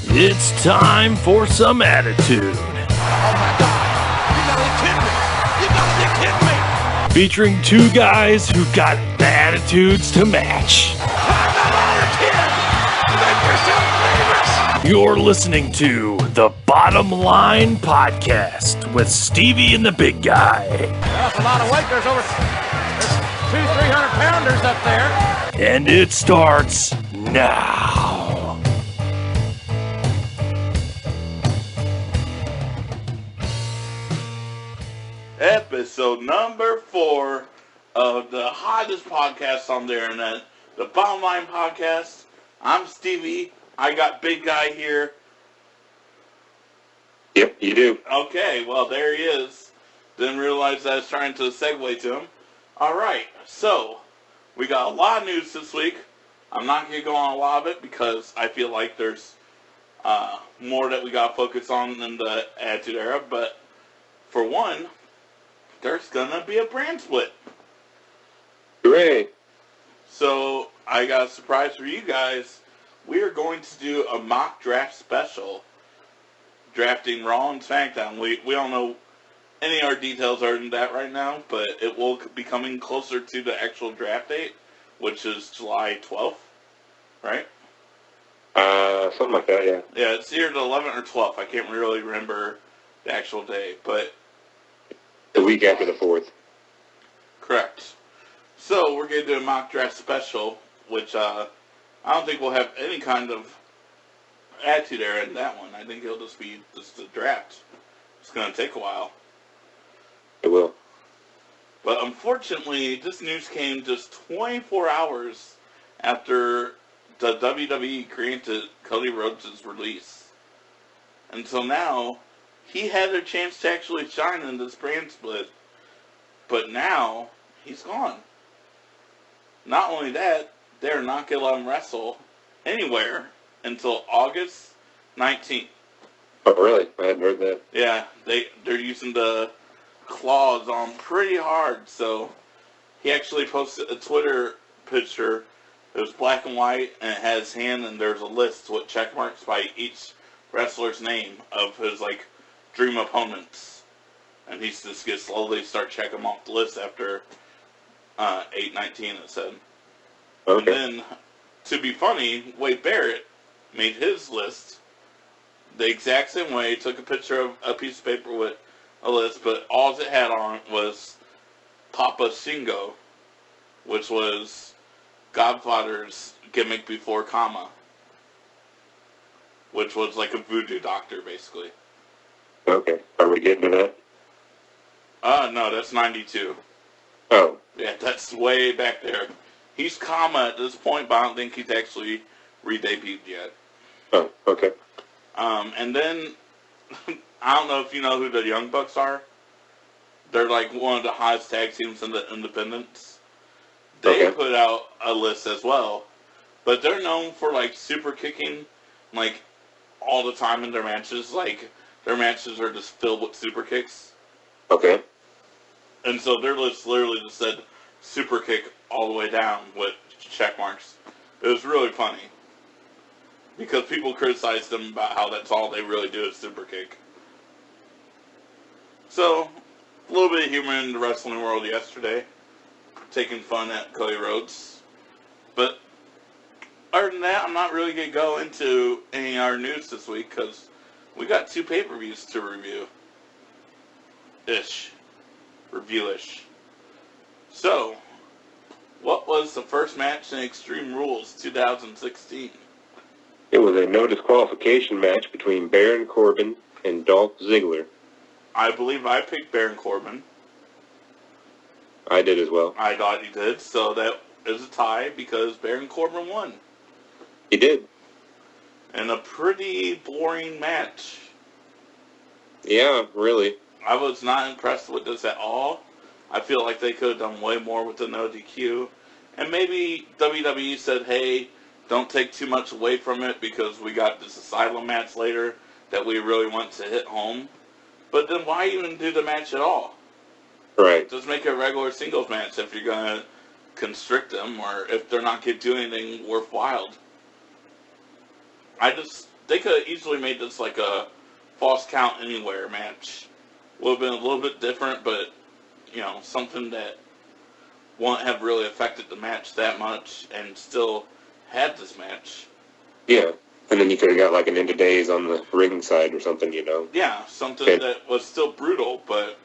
It's time for some attitude. Oh my God! You gotta be kidding me! You gotta be kidding me! Featuring two guys who got the attitudes to match. I'm not all a kid! Make yourself famous! You're listening to the Bottom Line Podcast with Stevie and the Big Guy. That's a lot of weight. There's 200-300 pounders up there. And it starts now. Episode number 4 of the hottest podcast on the internet, the Bottom Line Podcast. I'm Stevie. I got Big Guy here. Yep, you do. Okay, well, there he is. Didn't realize I was trying to segue to him. Alright, so, we got a lot of news this week. I'm not going to go on a lot of it because I feel like there's more that we got to focus on than the Attitude Era, but for one, there's going to be a brand split. Hooray. So, I got a surprise for you guys. We are going to do a mock draft special, drafting Raw and SmackDown. We don't know any of our details other than that right now, but it will be coming closer to the actual draft date, which is July 12th, right? Something like that, yeah. Yeah, it's either the 11th or 12th. I can't really remember the actual day, but... The week after the 4th. Correct. So, we're going to do a mock draft special, which I don't think we'll have any kind of attitude era in that one. I think it'll just be just a draft. It's going to take a while. It will. But unfortunately, this news came just 24 hours after the WWE granted Cody Rhodes' release. And so now, he had a chance to actually shine in this brand split, but now, he's gone. Not only that, they're not going to let him wrestle anywhere until August 19th. Oh, really? I hadn't heard that. Yeah, they're using the claws on pretty hard, so he actually posted a Twitter picture. It was black and white, and it had his hand, and there's a list with check marks by each wrestler's name of his, dream opponents. And he's just going to slowly start checking them off the list after 8/19, it said. Okay. And then, to be funny, Wade Barrett made his list the exact same way. Took a picture of a piece of paper with a list, but all it had on it was Papa Shingo, which was Godfather's gimmick before Kama, which was like a voodoo doctor, basically. Okay. Are we getting to that? No, that's 92. Oh. Yeah, that's way back there. He's Kama at this point, but I don't think he's actually re-debuted yet. Oh, okay. And then, I don't know if you know who the Young Bucks are. They're one of the hottest tag teams in the independents. They put out a list as well, but they're known for super kicking, all the time in their matches. Their matches are just filled with super kicks. Okay. And so their list literally just said super kick all the way down with check marks. It was really funny. Because people criticized them about how that's all they really do is super kick. So, a little bit of humor in the wrestling world yesterday. Taking fun at Cody Rhodes. But, other than that, I'm not really going to go into any of our news this week because we got 2 pay-per-views to review. Review-ish. So, what was the first match in Extreme Rules 2016? It was a no disqualification match between Baron Corbin and Dolph Ziggler. I believe I picked Baron Corbin. I did as well. I thought you did, so that is a tie because Baron Corbin won. He did. And a pretty boring match. Yeah, really. I was not impressed with this at all. I feel like they could have done way more with the no DQ. And maybe WWE said, hey, don't take too much away from it because we got this Asylum match later that we really want to hit home. But then why even do the match at all? Right. Just make a regular singles match if you're going to constrict them or if they're not going to do anything worthwhile. I just they could have easily made this like a false count anywhere match. Would have been a little bit different, but, something that won't have really affected the match that much and still had this match. Yeah. And then you could have got like an end of days on the ring side or something, Yeah, something that was still brutal, but,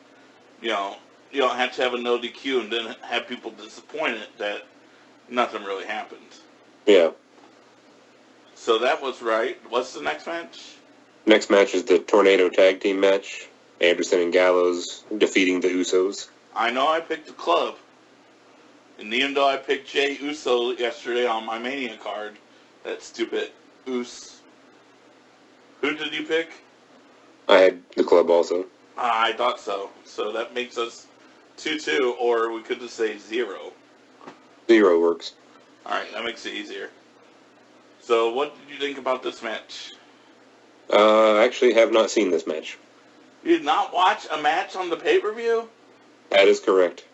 you don't have to have a no DQ and then have people disappointed that nothing really happened. Yeah. So that was right. What's the next match? Next match is the Tornado Tag Team match. Anderson and Gallows defeating the Usos. I know I picked the club. And even though I picked Jay Uso yesterday on my Mania card, that stupid Us. Who did you pick? I had the club also. I thought so. So that makes us 2-2, or we could just say 0. 0 works. Alright, that makes it easier. So what did you think about this match? I actually have not seen this match. You did not watch a match on the pay-per-view? That is correct.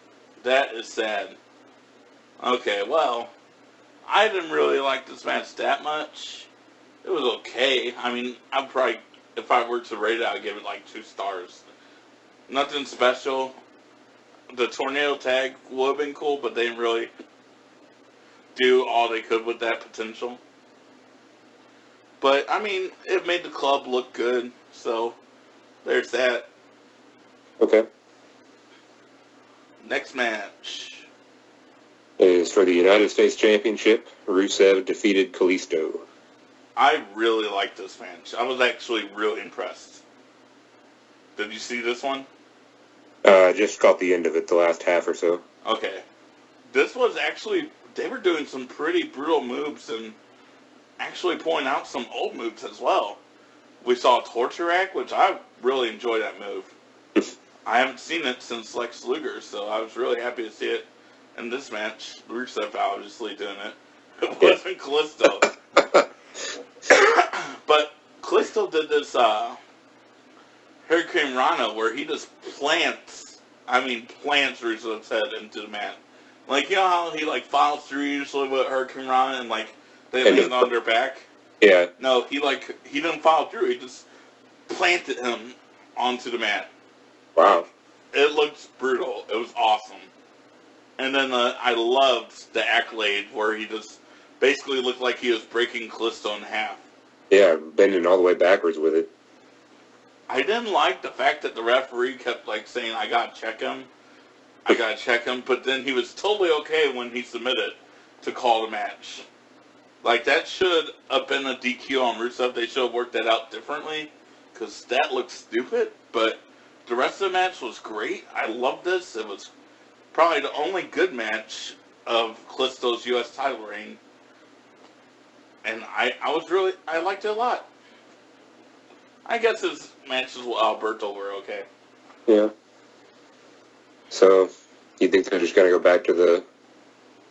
That is sad. Okay, well, I didn't really like this match that much. It was okay. I mean, I'd probably, if I were to rate it, I'd give it like 2 stars. Nothing special. The tornado tag would have been cool, but they didn't really do all they could with that potential. But, I mean, it made the club look good, so there's that. Okay. Next match. Is for the United States Championship. Rusev defeated Kalisto. I really liked this match. I was actually really impressed. Did you see this one? Just caught the end of it, the last half or so. Okay. This was actually, they were doing some pretty brutal moves and actually pointing out some old moves as well. We saw Torture Rack, which I really enjoyed that move. I haven't seen it since Lex Luger, so I was really happy to see it in this match. Rusev obviously doing it. It wasn't Kalisto. But Kalisto did this Hurricane Rana where he just plants Rusev's head into the mat. Like, you know how he follows through usually with Hurricane Rana and they land on their back? Yeah. No, he didn't follow through. He just planted him onto the mat. Wow. It looked brutal. It was awesome. And then I loved the accolade where he just basically looked like he was breaking Kalisto in half. Yeah, bending all the way backwards with it. I didn't like the fact that the referee kept saying, I gotta check him, but then he was totally okay when he submitted to call the match. That should have been a DQ on Rusev. They should have worked that out differently, because that looked stupid, but the rest of the match was great. I loved this. It was probably the only good match of Kalisto's U.S. title reign. And I liked it a lot. I guess his matches with Alberto were okay. Yeah. So, you think they're just going to go back to the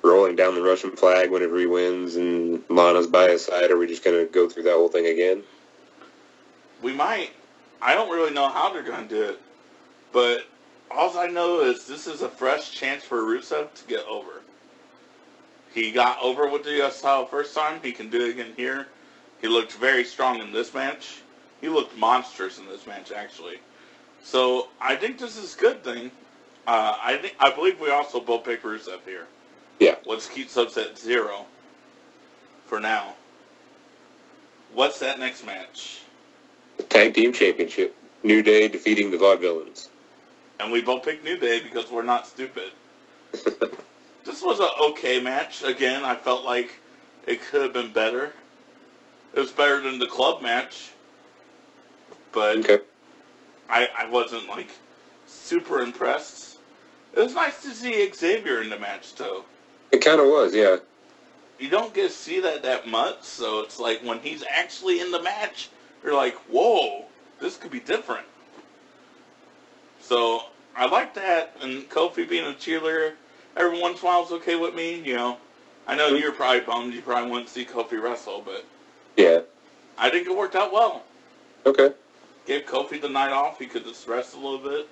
rolling down the Russian flag whenever he wins and Lana's by his side, or are we just going to go through that whole thing again? We might. I don't really know how they're going to do it. But all I know is this is a fresh chance for Rusev to get over. He got over with the U.S. title first time. He can do it again here. He looked very strong in this match. He looked monstrous in this match, actually. So I think this is a good thing. I believe we also both picked Rusev here. Yeah. Let's keep subs at 0 for now. What's that next match? The Tag Team Championship. New Day defeating the Vaudevillains. And we both picked New Day because we're not stupid. This was an okay match. Again, I felt like it could have been better. It was better than the club match. But okay. I wasn't, super impressed. It was nice to see Xavier in the match, though. It kind of was, yeah. You don't get to see that much, so it's when he's actually in the match, you're like, whoa, this could be different. So, I like that, and Kofi being a cheerleader every once in a while is okay with me, I know you're probably bummed, you probably wouldn't see Kofi wrestle, but yeah, I think it worked out well. Okay. Gave Kofi the night off, he could just rest a little bit.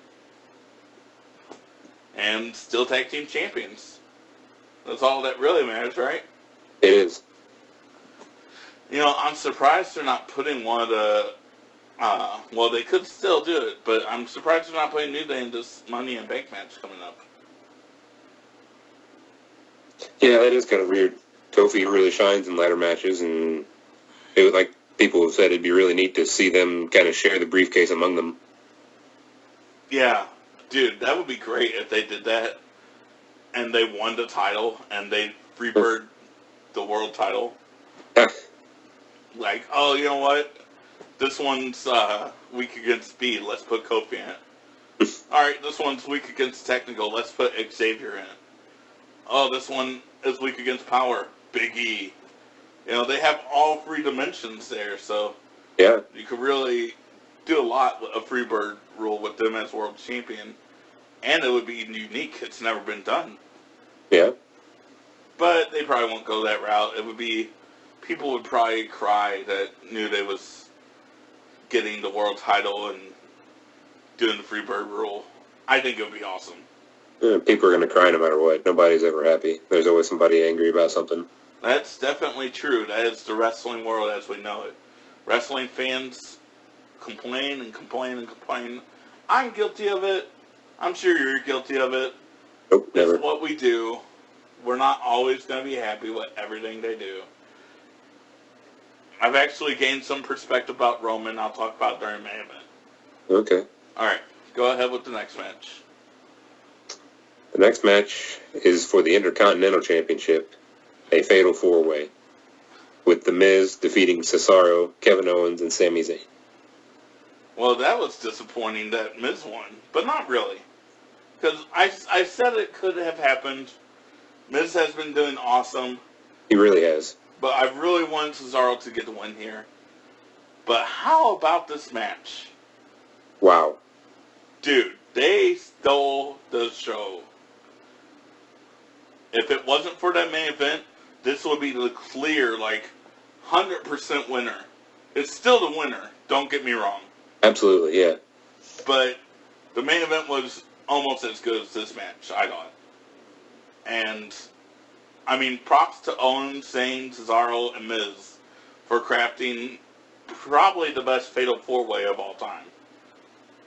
And still tag team champions. That's all that really matters, right? It is. I'm surprised they're not putting one of the. Well, they could still do it, but I'm surprised they're not putting New Day in this Money in Bank match coming up. Yeah, that is kind of weird. Kofi really shines in ladder matches, and it was like people have said it'd be really neat to see them kind of share the briefcase among them. Yeah, dude, that would be great if they did that, and they won the title, and they freebird the world title. Like, oh, you know what? This one's weak against speed. Let's put Kofi in it. All right, this one's weak against technical. Let's put Xavier in it. Oh, this one is weak against power. Big E. They have all three dimensions there, so Yeah. you could really do a lot with a Freebird rule with them as world champion, and it would be unique. It's never been done. Yeah. But they probably won't go that route. It would be, people would probably cry that New Day was getting the world title and doing the Freebird rule. I think it would be awesome. Yeah, people are going to cry no matter what. Nobody's ever happy. There's always somebody angry about something. That's definitely true. That is the wrestling world as we know it. Wrestling fans complain and complain and complain. I'm guilty of it. I'm sure you're guilty of it. Nope, never. It's what we do. We're not always going to be happy with everything they do. I've actually gained some perspective about Roman. I'll talk about during main event. Okay. All right, go ahead with the next match. The next match is for the Intercontinental Championship, a fatal four-way, with The Miz defeating Cesaro, Kevin Owens, and Sami Zayn. Well, that was disappointing that Miz won, but not really. Because I said it could have happened. Miz has been doing awesome. He really has. But I really wanted Cesaro to get the win here. But how about this match? Wow. Dude, they stole the show. If it wasn't for that main event, this would be the clear, 100% winner. It's still the winner, don't get me wrong. Absolutely, yeah. But the main event was almost as good as this match, I thought. And, props to Owens, Zayn, Cesaro, and Miz for crafting probably the best Fatal 4-Way of all time.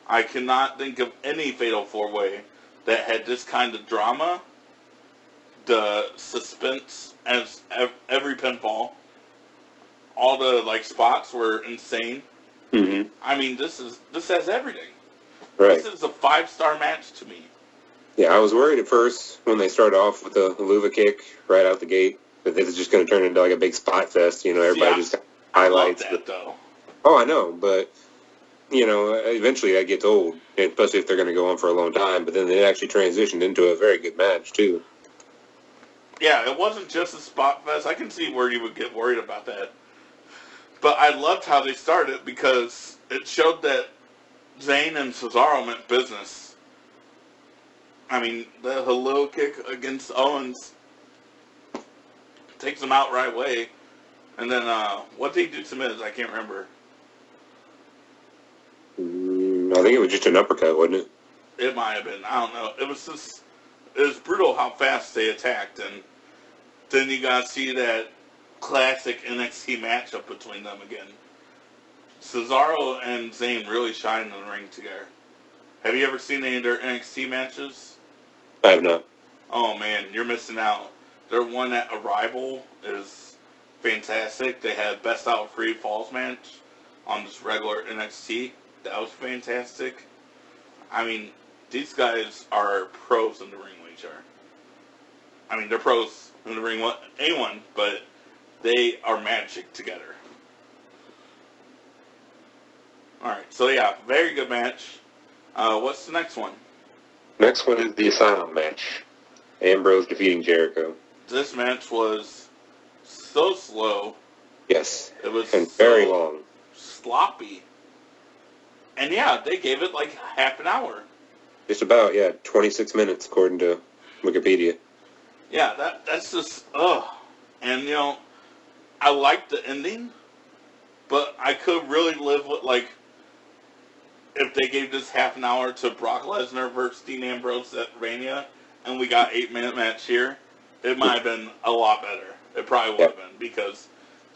I cannot think of any Fatal 4-Way that had this kind of drama, the suspense as every pinfall. All the spots were insane. Mm-hmm. This has everything. Right. This is a 5-star match to me. Yeah, I was worried at first when they started off with the Luva kick right out the gate that this is just going to turn into a big spot fest. Everybody just highlights. I love that, though. Oh, I know, but eventually that gets old, especially if they're going to go on for a long time. But then it actually transitioned into a very good match too. Yeah, it wasn't just a spot fest. I can see where you would get worried about that. But I loved how they started because it showed that Zayn and Cesaro meant business. The hello kick against Owens takes him out right away. And then, what did he do to Miz? I can't remember. I think it was just an uppercut, wasn't it? It might have been. I don't know. It was brutal how fast they attacked. And then you got to see that classic NXT matchup between them again. Cesaro and Zayn really shine in the ring together. Have you ever seen any of their NXT matches? I have not. Oh man, you're missing out. Their one at Arrival is fantastic. They had Best Out of 3 Falls match on this regular NXT. That was fantastic. These guys are pros in the ring with each other. They're pros in the ring with anyone, but they are magic together. Alright, so yeah, very good match. What's the next one? Next one is the Asylum match. Ambrose defeating Jericho. This match was so slow. Yes. It was and very long. Sloppy. And yeah, they gave it half an hour. Just about, 26 minutes according to Wikipedia. Yeah, that's just, ugh. And, I liked the ending, but I could really live with, if they gave this half an hour to Brock Lesnar versus Dean Ambrose at Mania, and we got 8-minute match here, it might have been a lot better. It probably would have been, because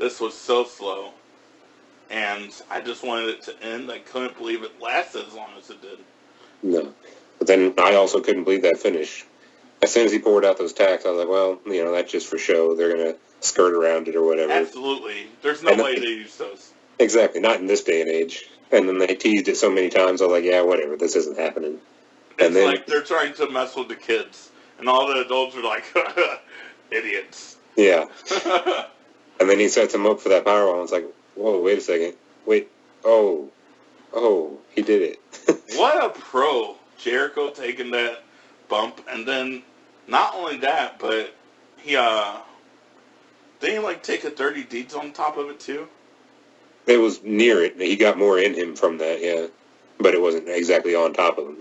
this was so slow. And I just wanted it to end. I couldn't believe it lasted as long as it did. No. But then I also couldn't believe that finish. As soon as he poured out those tacks, I was like, well, that's just for show. They're going to skirt around it or whatever. Absolutely. There's no way they use those. Exactly. Not in this day and age. And then they teased it so many times, I was like, yeah, whatever. This isn't happening. It's like they're trying to mess with the kids. And all the adults are like, idiots. Yeah. And then he sets him up for that powerbomb. I was like, whoa, wait a second. Wait. Oh, he did it. What a pro. Jericho taking that bump. And then, not only that, but he, didn't he, take a dirty deeds on top of it, too? It was near it. He got more in him from that, yeah. But it wasn't exactly on top of him.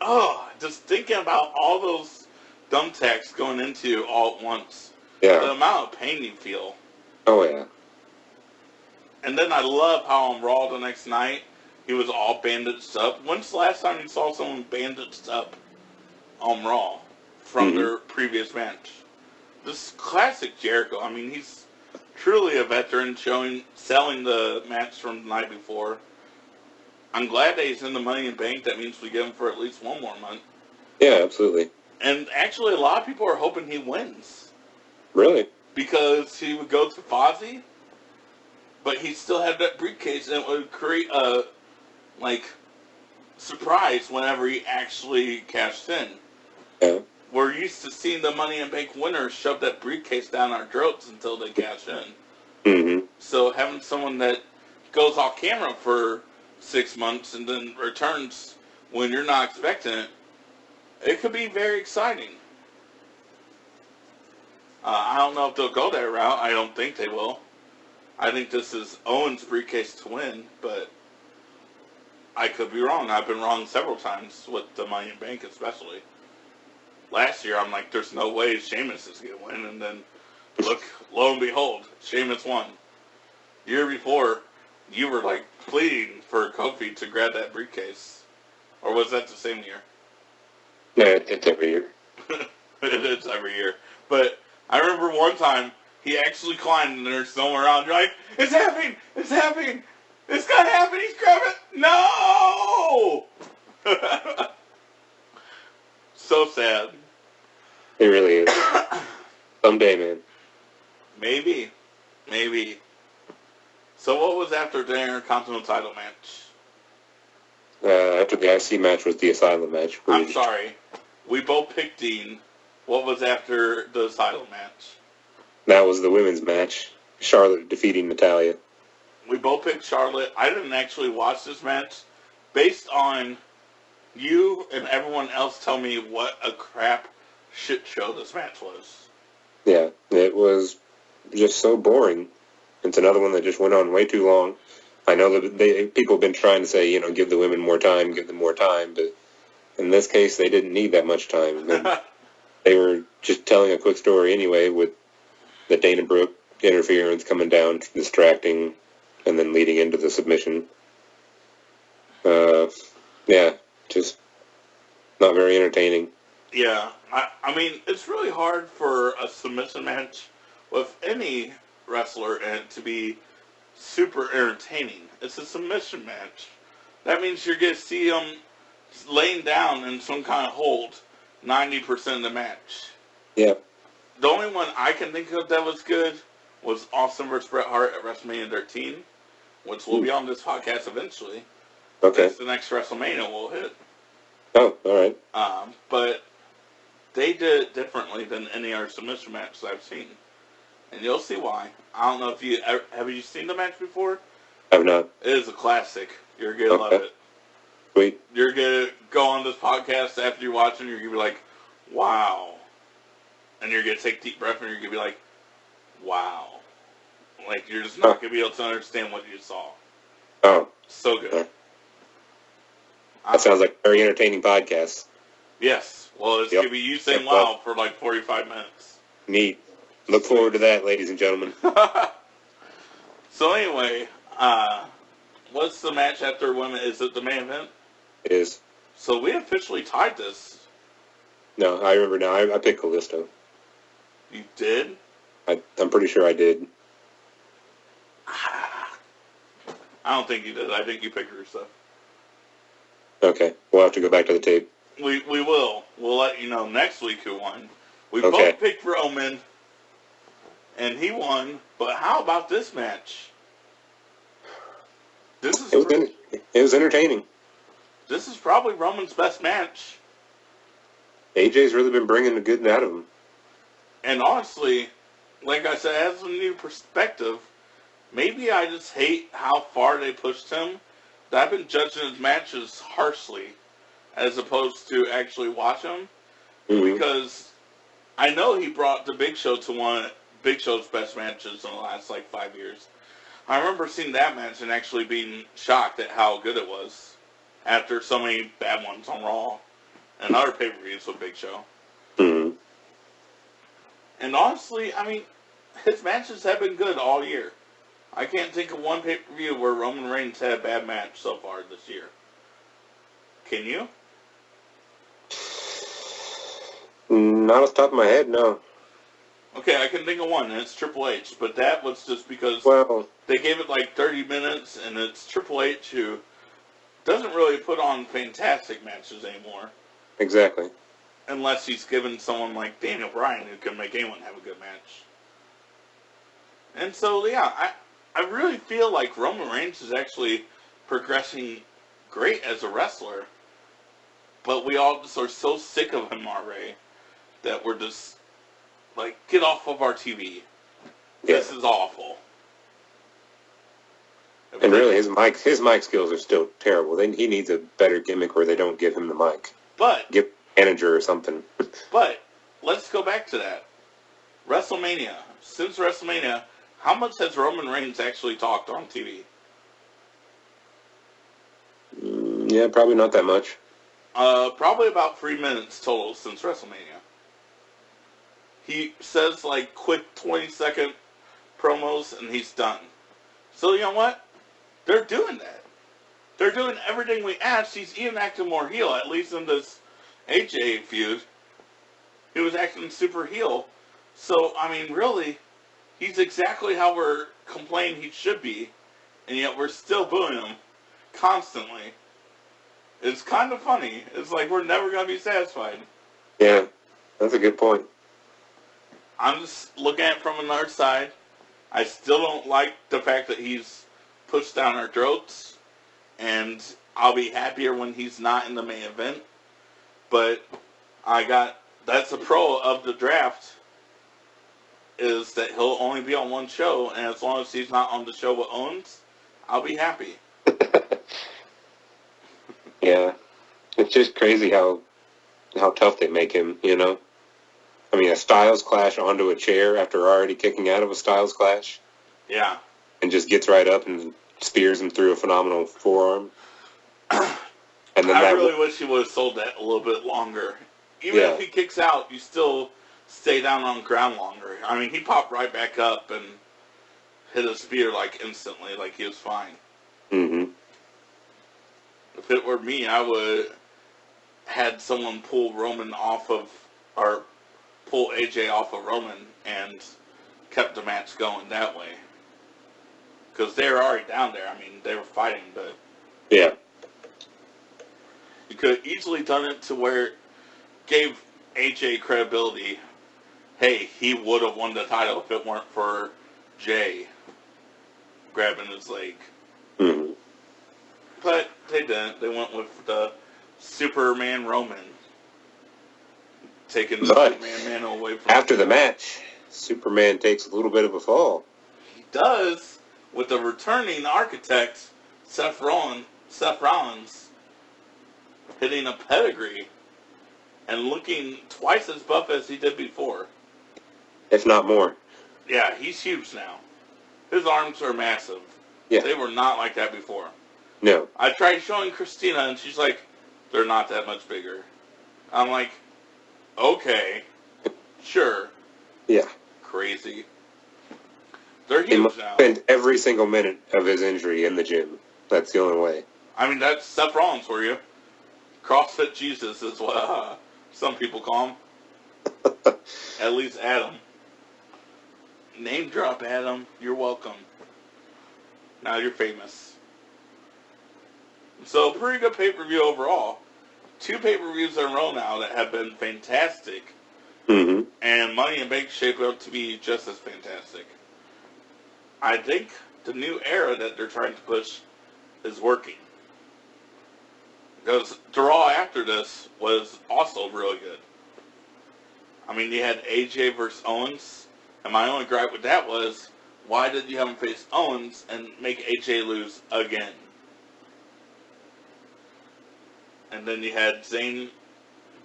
Oh, just thinking about all those thumbtacks going into you all at once. Yeah. The amount of pain you feel. Oh, yeah. And then I love how on Raw the next night, he was all bandaged up. When's the last time you saw someone bandaged up on Raw from their previous match? This classic Jericho. I mean, he's truly a veteran, selling the match from the night before. I'm glad that he's in the Money in Bank. That means we get him for at least one more month. Yeah, absolutely. And actually, a lot of people are hoping he wins. Really? Because he would go to Fozzy, but he still had that briefcase, and it would create a, surprise whenever he actually cashed in. Yeah. We're used to seeing the Money in Bank winners shove that briefcase down our throats until they cash in. Mm-hmm. So having someone that goes off camera for 6 months and then returns when you're not expecting it, it could be very exciting. I don't know if they'll go that route. I don't think they will. I think this is Owen's briefcase to win, but I could be wrong. I've been wrong several times with the Money in Bank especially. Last year, I'm like, there's no way Sheamus is going to win, and then, look, lo and behold, Sheamus won. Year before, you were, pleading for Kofi to grab that briefcase. Or was that the same year? Yeah, it's every year. It is every year. But I remember one time, he actually climbed and there's no one around. You're like, it's happening! It's happening! It's gonna happen! He's grabbing it! No! So sad. It really is. Someday, man. Maybe. So what was after the Intercontinental title match? After the IC match was the Asylum match. I'm sorry. We both picked Dean. What was after the Asylum match? That was the women's match. Charlotte defeating Natalya. We both picked Charlotte. I didn't actually watch this match. Based on you and everyone else tell me what a crap shit show this match was. Yeah, it was just so boring. It's another one that just went on way too long. I know that people have been trying to say, give the women more time, give them more time, but in this case, they didn't need that much time. They were just telling a quick story anyway with the Dana Brooke interference coming down, distracting, and then leading into the submission. Yeah, just not very entertaining. Yeah, I mean, it's really hard for a submission match with any wrestler and to be super entertaining. It's a submission match. That means you're going to see them laying down in some kind of hold 90% of the match. Yeah. The only one I can think of that was good was Austin vs. Bret Hart at WrestleMania 13, which will be on this podcast eventually. Okay. That's the next WrestleMania we'll hit. Oh, all right. But they did it differently than any other submission matches I've seen. And you'll see why. I don't know if you... Have you seen the match before? I've not. It is a classic. You're going to love it. Sweet. You're going to go on this podcast after you're watching, you're going to be like, wow. And you're going to take a deep breath and you're going to be like, wow. Like, you're just not going to be able to understand what you saw. Oh. So good. Okay. That sounds like a very entertaining podcast. Yes. Well, it's going to be you saying wow for 45 minutes. Neat. Look forward to that, ladies and gentlemen. So anyway, what's the match after women? Is it the main event? It is. So we officially tied this. No, I remember now. I picked Callisto. You did? I'm pretty sure I did. I don't think you did. I think you picked Rusev. Okay, we'll have to go back to the tape. We will. We'll let you know next week who won. We Okay. both picked Roman, and he won. But how about this match? It was entertaining. This is probably Roman's best match. AJ's really been bringing the good out of him. And honestly, like I said, as a new perspective, maybe I just hate how far they pushed him. I've been judging his matches harshly, as opposed to actually watch them, because I know he brought the Big Show to one of Big Show's best matches in the last 5 years. I remember seeing that match and actually being shocked at how good it was after so many bad ones on Raw and other pay-per-views with Big Show. Mm-hmm. And honestly, I mean, his matches have been good all year. I can't think of one pay-per-view where Roman Reigns had a bad match so far this year. Can you? Not off the top of my head, no. Okay, I can think of one, and it's Triple H. But that was just because they gave it 30 minutes, and it's Triple H who doesn't really put on fantastic matches anymore. Exactly. Unless he's given someone like Daniel Bryan who can make anyone have a good match. And so, yeah, I really feel like Roman Reigns is actually progressing great as a wrestler. But we all just are so sick of him already that we're just get off of our TV. Yeah. This is awful. And really, his mic skills are still terrible. He needs a better gimmick where they don't give him the mic. But give manager or something. But let's go back to that. WrestleMania. Since WrestleMania, how much has Roman Reigns actually talked on TV? Yeah, probably not that much. Probably about 3 minutes total since WrestleMania. He says quick 20-second promos and he's done. So you know what? They're doing that. They're doing everything we asked. He's even acting more heel, at least in this AJ feud. He was acting super heel. So, I mean, really, he's exactly how we're complaining he should be, and yet we're still booing him constantly. It's kind of funny. It's like we're never going to be satisfied. Yeah, that's a good point. I'm just looking at it from another side. I still don't like the fact that he's pushed down our throats, and I'll be happier when he's not in the main event. But that's a pro of the draft, is that he'll only be on one show, and as long as he's not on the show with Owens, I'll be happy. Yeah. It's just crazy how tough they make him, you know? I mean, a Styles Clash onto a chair after already kicking out of a Styles Clash. Yeah. And just gets right up and spears him through a phenomenal forearm. And then I really wish he would have sold that a little bit longer. Even if he kicks out, you still stay down on the ground longer. I mean, he popped right back up and hit a spear instantly, he was fine. Mm-hmm. If it were me, I would had someone pull Roman off of, or pull AJ off of Roman and kept the match going that way. Because they were already down there. I mean, they were fighting, but yeah, you could have easily done it to where it gave AJ credibility. Hey, he would have won the title if it weren't for Jay grabbing his leg. Mm-hmm. But they didn't. They went with the Superman Roman. Taking the Superman mantle away from after the match, Superman takes a little bit of a fall. He does, with the returning architect, Seth Rollins, hitting a pedigree and looking twice as buff as he did before. If not more. Yeah, he's huge now. His arms are massive. Yeah. They were not like that before. No. I tried showing Christina, and she's like, they're not that much bigger. I'm like, okay, sure. Yeah. Crazy. They're He huge must now. spend every single minute of his injury in the gym. That's the only way. I mean, that's Seth Rollins for you. CrossFit Jesus is what some people call him. At least Adam. Name drop, Adam. You're welcome. Now you're famous. So, pretty good pay-per-view overall. 2 pay-per-views in a row now that have been fantastic. Mm-hmm. And Money in Bank shaped up to be just as fantastic. I think the new era that they're trying to push is working. Because the Raw after this was also really good. I mean, you had AJ versus Owens, and my only gripe with that was, why did you have him face Owens and make AJ lose again? And then you had Zayn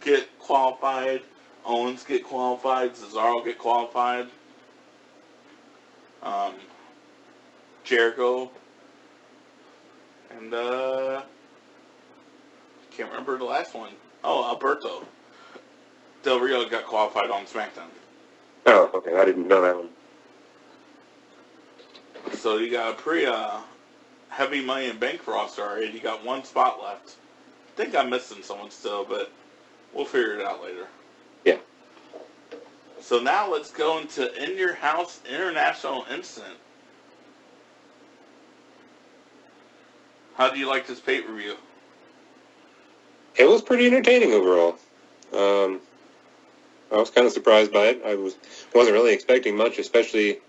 get qualified, Owens get qualified, Cesaro get qualified, Jericho, and can't remember the last one. Oh, Alberto Del Rio got qualified on SmackDown. Oh, okay. I didn't know that one. So you got a pretty heavy Money in Bank roster already. You got 1 spot left. I think I'm missing someone still, but we'll figure it out later. Yeah. So now let's go into In Your House International Incident. How do you like this pay-per-view? It was pretty entertaining overall. I was kind of surprised by it. I wasn't really expecting much, especially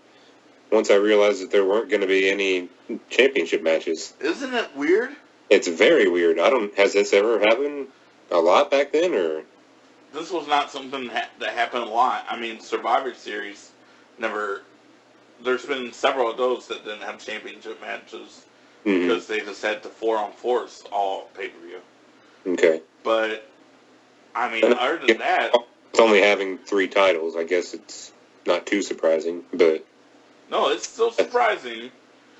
once I realized that there weren't going to be any championship matches. Isn't it weird? It's very weird. Has this ever happened a lot back then, or? This was not something that happened a lot. I mean, Survivor Series never... There's been several of those that didn't have championship matches because they just had the 4-on-4s all pay-per-view. Okay. But, I mean, other than that... It's only having 3 titles. I guess it's not too surprising, but... No, it's still surprising.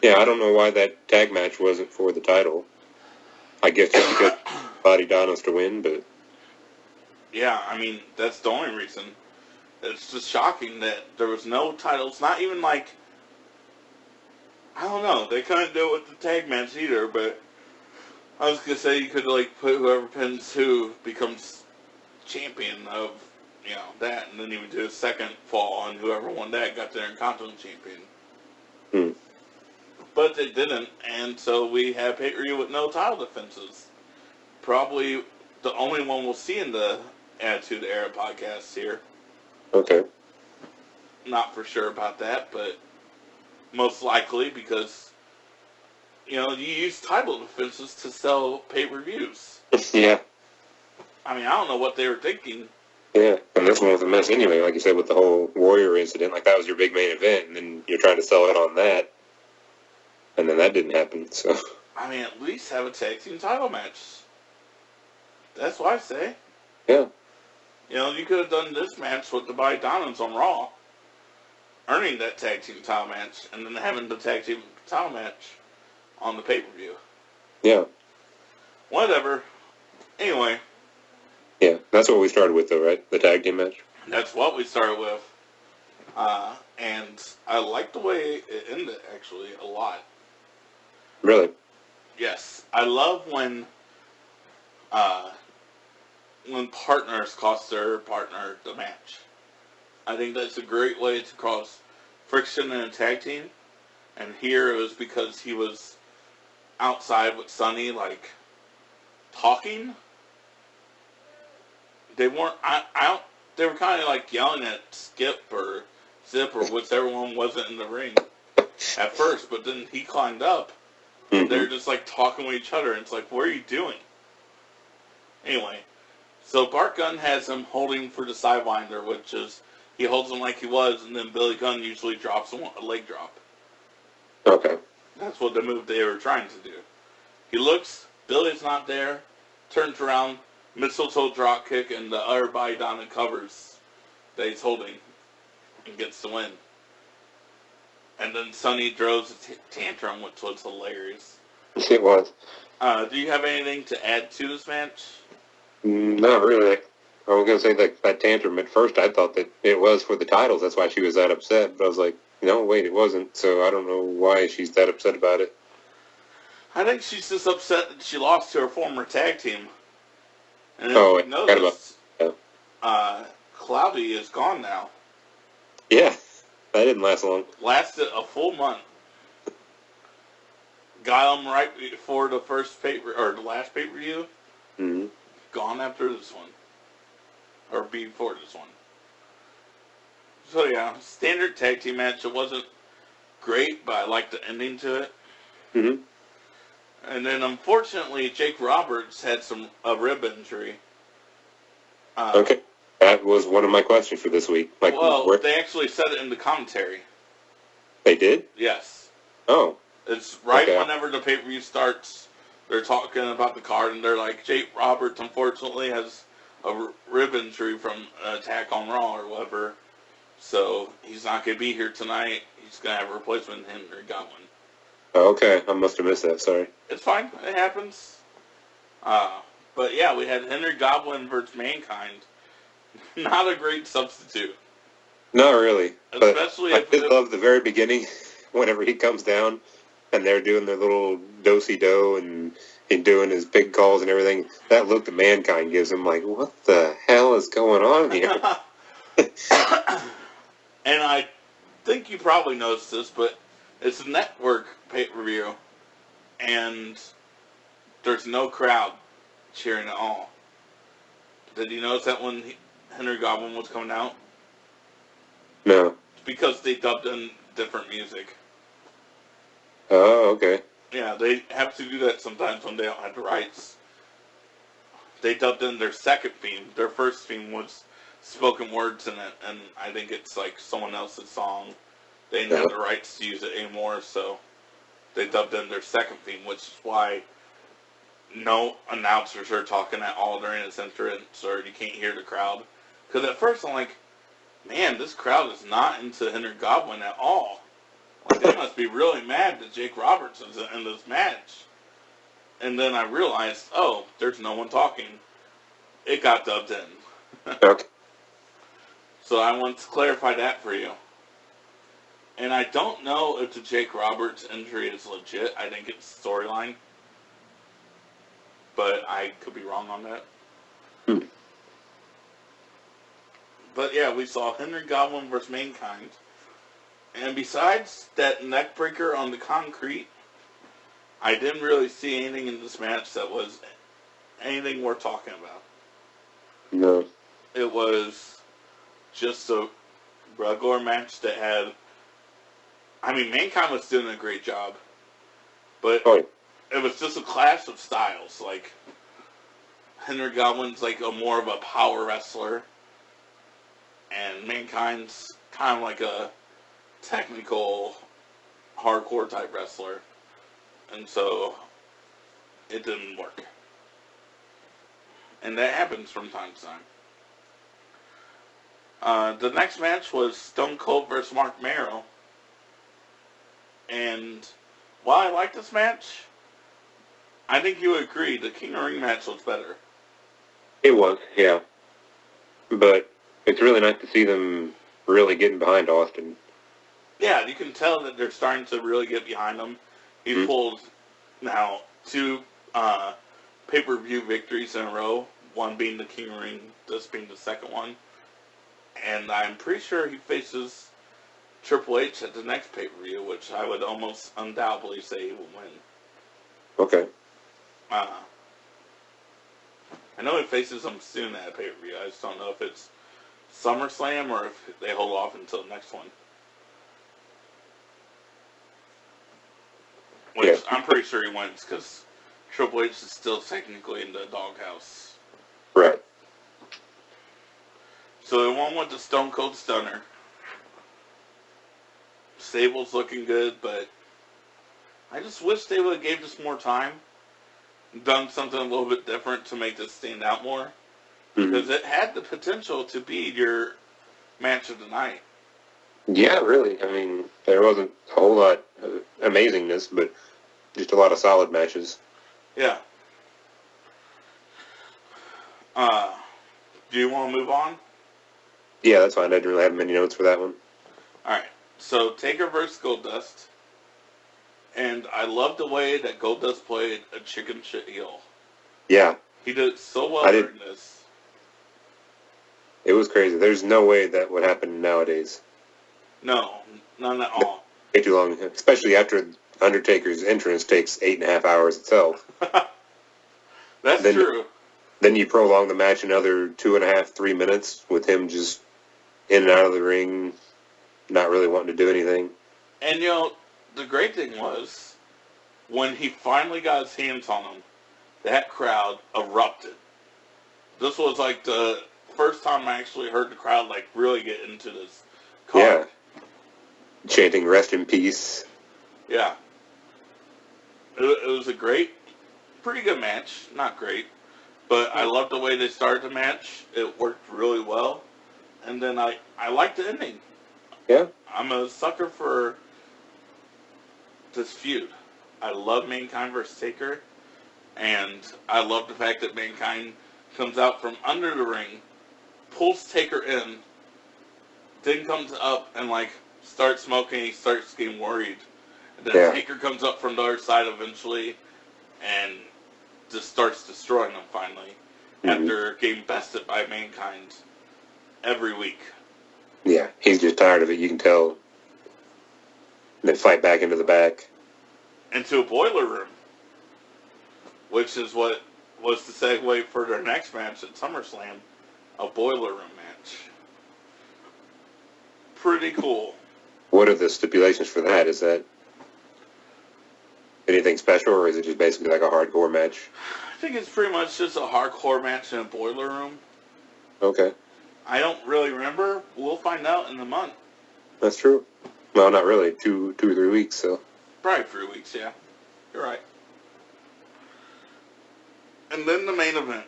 Yeah, I don't know why that tag match wasn't for the title. I guess just because Body Donos to win, but... Yeah, I mean, that's the only reason. It's just shocking that there was no titles, not even like... I don't know, they couldn't do it with the tag match either, but... I was going to say you could, like, put whoever pins who becomes champion of, you know, that, and then you would do a second fall, and whoever won that got their Intercontinental champion. But they didn't, and so we have pay-per-view with no title defenses. Probably the only one we'll see in the Attitude Era podcast here. Okay. Not for sure about that, but most likely because, you know, you use title defenses to sell pay-per-views. Yeah. I mean, I don't know what they were thinking. Yeah, and this one was a mess anyway, like you said, with the whole Warrior incident. Like, that was your big main event, and then you're trying to sell it on that. And then that didn't happen, so... I mean, at least have a tag team title match. That's what I say. Yeah. You know, you could have done this match with the Body Donos on Raw, earning that tag team title match, and then having the tag team title match on the pay-per-view. Yeah. Whatever. Anyway. Yeah, that's what we started with, though, right? The tag team match? That's what we started with. And I like the way it ended, actually, a lot. Really? Yes. I love when partners cost their partner the match. I think that's a great way to cause friction in a tag team. And here it was because he was outside with Sonny, like, talking. They weren't, they were kind of like yelling at Skip or Zip or whichever one wasn't in the ring at first, but then he climbed up. And they're just like talking with each other, and it's like, what are you doing? Anyway, so Bart Gunn has him holding for the sidewinder, which is, he holds him like he was, and then Billy Gunn usually drops him a leg drop. Okay. That's what the move they were trying to do. He looks, Billy's not there, turns around, mistletoe drop kick, and the other Body Dono covers that he's holding and gets the win. And then Sonny throws a tantrum, which was hilarious. It was. Do you have anything to add to this match? Not really. I was going to say that tantrum, at first I thought that it was for the titles, that's why she was that upset, but I was like, no, wait, it wasn't, so I don't know why she's that upset about it. I think she's just upset that she lost to her former tag team. And I forgot about that. Cloudy is gone now. Yeah, that didn't last long. Lasted a full month. got him right before the first paper or the last pay-per-view. Mm-hmm. Gone after this one, or before this one. So yeah, standard tag team match. It wasn't great, but I liked the ending to it. Mm-hmm. And then unfortunately, Jake Roberts had a rib injury. Okay, that was one of my questions for this week. Like, they actually said it in the commentary. They did? Yes. Oh. It's right Okay. whenever the pay-per-view starts. They're talking about the card, and they're like, Jake Roberts unfortunately has a rib injury from an attack on Raw or whatever, so he's not going to be here tonight. He's going to have a replacement, Henry Godwin. Oh, okay, I must have missed that, sorry. It's fine. It happens. But yeah, we had Henry Godwin versus Mankind. Not a great substitute. Not really. Especially but I did love the very beginning, whenever he comes down, and they're doing their little do-si-do, and he's doing his big calls and everything. That look that Mankind gives him, like, what the hell is going on here? And I think you probably noticed this, but it's a network pay-per-view, and there's no crowd cheering at all. Did you notice that when Henry Godwin was coming out? No. It's because they dubbed in different music. Oh, okay. Yeah, they have to do that sometimes when they don't have the rights. They dubbed in their second theme. Their first theme was spoken words in it, and I think it's like someone else's song. They didn't have the rights to use it anymore, so they dubbed in their second theme, which is why no announcers are talking at all during its entrance, or you can't hear the crowd. Because at first I'm like, man, this crowd is not into Henry Godwin at all. Like, they must be really mad that Jake Roberts is in this match. And then I realized, oh, there's no one talking. It got dubbed in. Okay. So I want to clarify that for you. And I don't know if the Jake Roberts injury is legit. I think it's storyline. But I could be wrong on that. But yeah, we saw Henry Godwin versus Mankind. And besides that neck breaker on the concrete, I didn't really see anything in this match that was anything worth talking about. No. It was just a regular match that had... I mean, Mankind was doing a great job. But it was just a clash of styles. Like, Henry Godwin's like more of a power wrestler. And Mankind's kind of like a technical, hardcore type wrestler. And so, it didn't work. And that happens from time to time. The next match was Stone Cold versus Mark Merrow. And while I like this match, I think you would agree the King of the Ring match was better. It was, yeah. But it's really nice to see them really getting behind Austin. Yeah, you can tell that they're starting to really get behind him. He pulled now 2 pay-per-view victories in a row, one being the King of the Ring, this being the second one. And I'm pretty sure he faces Triple H at the next pay-per-view, which I would almost undoubtedly say he will win. Okay. I know he faces him soon at a pay-per-view. I just don't know if it's SummerSlam or if they hold off until the next one. Which I'm pretty sure he wins because Triple H is still technically in the doghouse. Right. So the one with the Stone Cold Stunner. Stable's looking good, but I just wish they would have gave this more time. Done something a little bit different to make this stand out more. Because it had the potential to be your match of the night. Yeah, really. I mean, there wasn't a whole lot of amazingness, but just a lot of solid matches. Yeah. Do you want to move on? Yeah, that's fine. I didn't really have many notes for that one. Alright. So, Taker versus Goldust. And I love the way that Goldust played a chicken shit heel. Yeah. He did so well during this. It was crazy. There's no way that would happen nowadays. No, none at all. Way too long. Especially after Undertaker's entrance takes 8.5 hours itself. That's true. Then you prolong the match another 2.5, 3 minutes with him just in and out of the ring, not really wanting to do anything. And, the great thing was, when he finally got his hands on him, that crowd erupted. This was like the first time I actually heard the crowd like really get into this card. Yeah. Chanting "Rest in Peace." Yeah. It was a pretty good match. Not great, but I loved the way they started the match. It worked really well. And then I liked the ending. Yeah. I'm a sucker for this feud. I love Mankind versus Taker. And I love the fact that Mankind comes out from under the ring, pulls Taker in, then comes up and starts smoking. He starts getting worried. And then Taker comes up from the other side eventually and just starts destroying them finally after getting bested by Mankind every week. Yeah, he's just tired of it. You can tell. And then fight back into the back. Into a boiler room. Which is what was the segue for their next match at SummerSlam, a boiler room match. Pretty cool. What are the stipulations for that? Is that anything special, or is it just basically like a hardcore match? I think it's pretty much just a hardcore match in a boiler room. Okay. I don't really remember. We'll find out in a month. That's true. Well, not really. 2 or 3 weeks, so. Probably 3 weeks, yeah. You're right. And then the main event.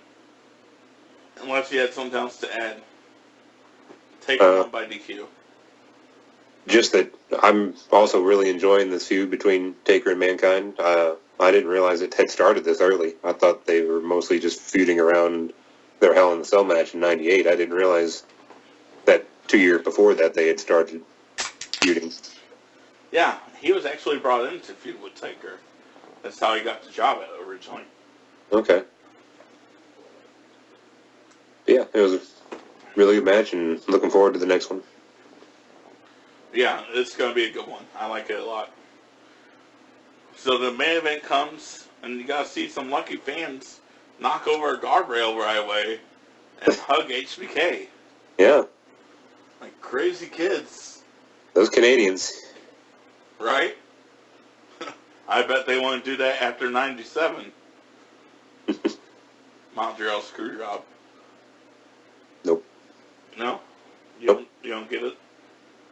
Unless you had something else to add. Taken on by DQ. Just that I'm also really enjoying this feud between Taker and Mankind. I didn't realize it had started this early. I thought they were mostly just feuding around their Hell in the Cell match in '98. I didn't realize that 2 years before that they had started feuding. Yeah, he was actually brought in to feud with Taker. That's how he got the job originally. Okay. Yeah, it was a really good match, and looking forward to the next one. Yeah, it's going to be a good one. I like it a lot. So the main event comes, and you got to see some lucky fans knock over a guardrail right away and hug HBK. Yeah. Like crazy kids. Those Canadians. Right? I bet they want to do that after 97. Montreal Screwjob. Nope. No? Nope. You don't get it?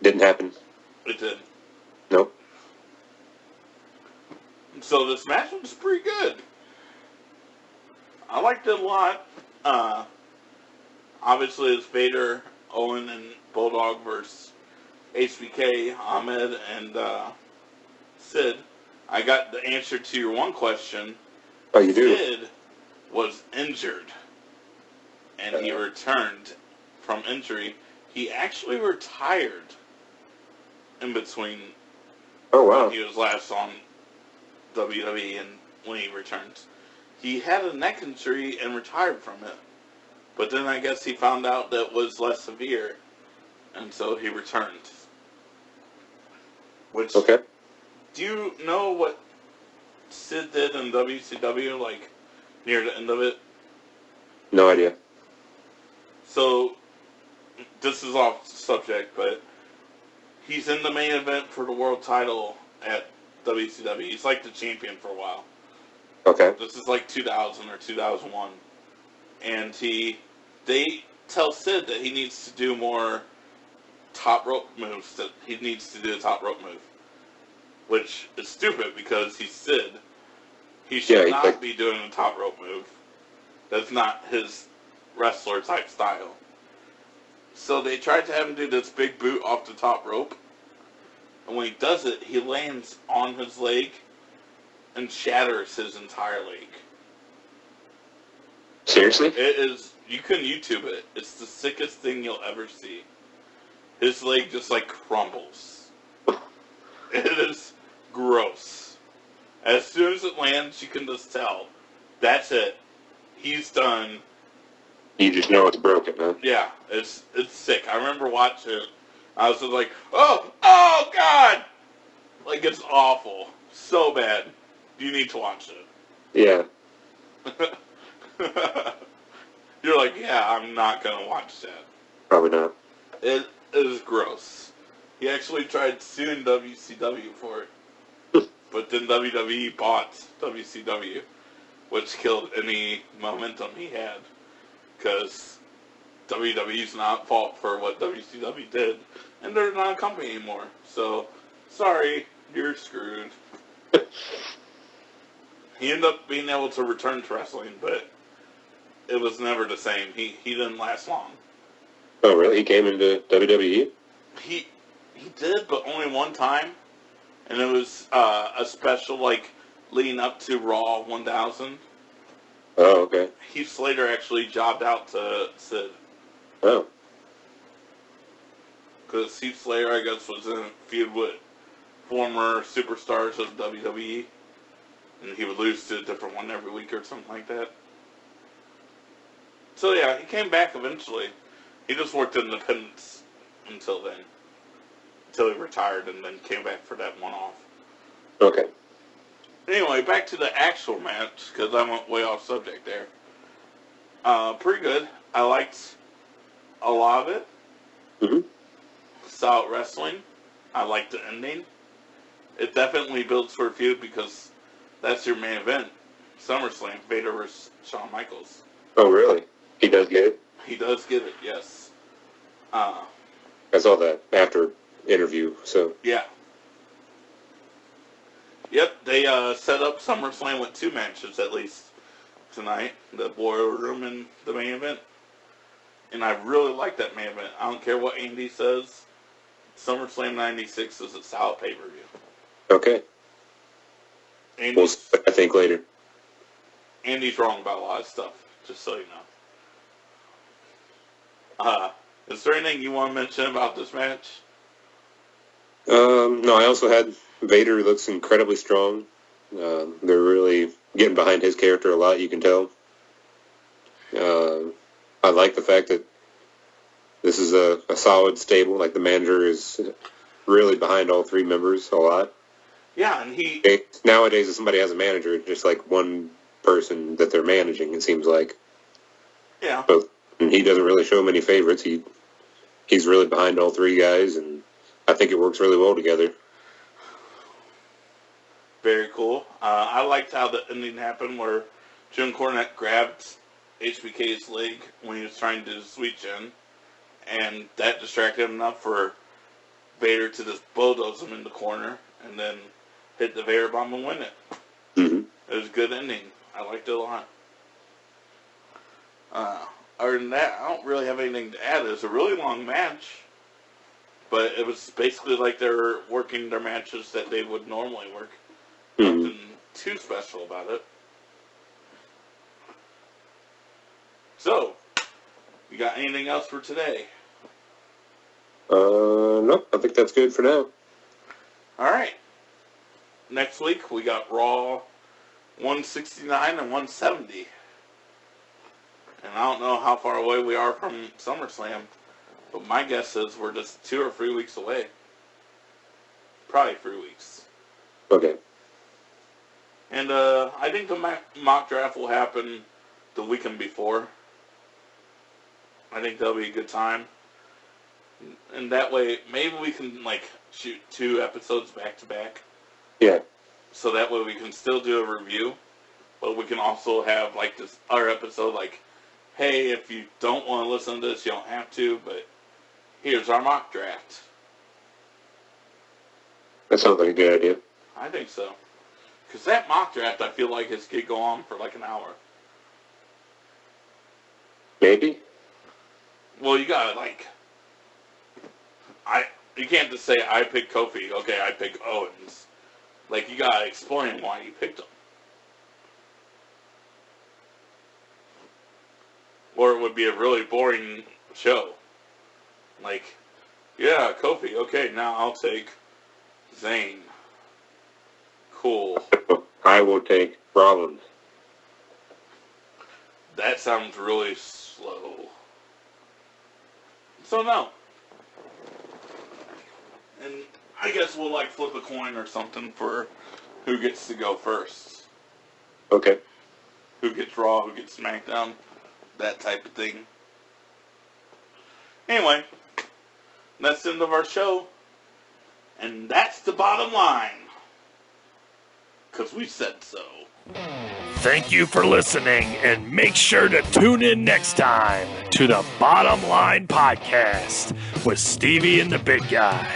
Didn't happen. It did. Nope. So this match was pretty good. I liked it a lot. Obviously it's Vader, Owen, and Bulldog versus HBK, Ahmed, and Sid. I got the answer to your one question. Oh, you do? Sid was injured, and he returned from injury. He actually retired in between when he was last on WWE and when he returned. He had a neck injury and retired from it. But then I guess he found out that it was less severe, and so he returned. Which, okay. Do you know what Sid did in WCW, near the end of it? No idea. So, this is off subject, but he's in the main event for the world title at WCW. He's like the champion for a while. Okay. This is like 2000 or 2001. And they tell Sid that he needs to do more top rope moves, that he needs to do a top rope move. Which is stupid because he's Sid. He should not be doing a top rope move. That's not his wrestler type style. So they tried to have him do this big boot off the top rope. And when he does it, he lands on his leg and shatters his entire leg. Seriously? It is, you can YouTube it. It's the sickest thing you'll ever see. His leg just crumbles. It is gross. As soon as it lands, you can just tell. That's it. He's done. You just know it's broken, huh? Yeah, it's sick. I remember watching it. I was just like, oh God! It's awful. so bad. You need to watch it. Yeah. You're like, yeah, I'm not going to watch that. Probably not. It is gross. He actually tried suing WCW for it. But then WWE bought WCW, which killed any momentum he had. Because WWE's not at fault for what WCW did. And they're not a company anymore. So, sorry, you're screwed. He ended up being able to return to wrestling, but it was never the same. He didn't last long. Oh, really? He came into WWE? He did, but only one time. And it was a special, like, leading up to Raw 1000. Oh, okay. Heath Slater actually jobbed out to Sid. Oh. Because Heath Slater, I guess, was in a feud with former superstars of WWE. And he would lose to a different one every week or something like that. So, yeah, he came back eventually. He just worked in independence until then. Until he retired and then came back for that one-off. Okay. Anyway, back to the actual match, because I went way off subject there. Pretty good. I liked a lot of it. Mm-hmm. Solid wrestling. I liked the ending. It definitely builds for a feud because that's your main event. SummerSlam, Vader vs. Shawn Michaels. Oh, really? He does get it? He does get it, yes. I saw that after interview, so. Yeah. Yep, they set up SummerSlam with 2 matches at least tonight. The Boiler Room and the main event. And I really like that main event. I don't care what Andy says. SummerSlam 96 is a solid pay-per-view. Okay. We'll see, I think, later. Andy's wrong about a lot of stuff, just so you know. Is there anything you want to mention about this match? No, I also had Vader looks incredibly strong. They're really getting behind his character a lot, you can tell. I like the fact that this is a solid stable. Like, the manager is really behind all 3 members a lot. Yeah, and he... Nowadays, if somebody has a manager, it's just like one person that they're managing, it seems like. Yeah. So, and he doesn't really show many favorites. He's really behind all 3 guys, and I think it works really well together. Very cool. I liked how the ending happened where Jim Cornette grabbed HBK's leg when he was trying to do the sweet chin, and that distracted him enough for Vader to just bulldoze him in the corner and then hit the Vader bomb and win it. Mm-hmm. It was a good ending. I liked it a lot. Other than that, I don't really have anything to add. It was a really long match, but it was basically like they were working their matches that they would normally work. Mm-hmm. Nothing too special about it. So, you got anything else for today? Nope, I think that's good for now. Alright. Next week, we got Raw 169 and 170. And I don't know how far away we are from SummerSlam, but my guess is we're just 2 or 3 weeks away. Probably 3 weeks. Okay. And I think the mock draft will happen the weekend before. I think that'll be a good time. And that way, maybe we can, like, shoot 2 episodes back to back. Yeah. So that way we can still do a review, but we can also have, like, this other episode, like, hey, if you don't want to listen to this, you don't have to, but here's our mock draft. That sounds like a good idea. I think so. Because that mock draft, I feel like, is could go on for, like, an hour. Maybe? Well, you gotta, like... You can't just say, I picked Kofi, okay, I picked Owens. Like, you gotta explain why you picked them. Or it would be a really boring show. Like, yeah, Kofi, okay, now I'll take Zayn. Cool. I will take Rollins. That sounds really slow. So, no. And I guess we'll, like, flip a coin or something for who gets to go first. Okay. Who gets Raw, who gets SmackDown, that type of thing. Anyway, that's the end of our show. And that's the bottom line. Because we said so. Thank you for listening, and make sure to tune in next time to the Bottom Line Podcast with Stevie and the Big Guy.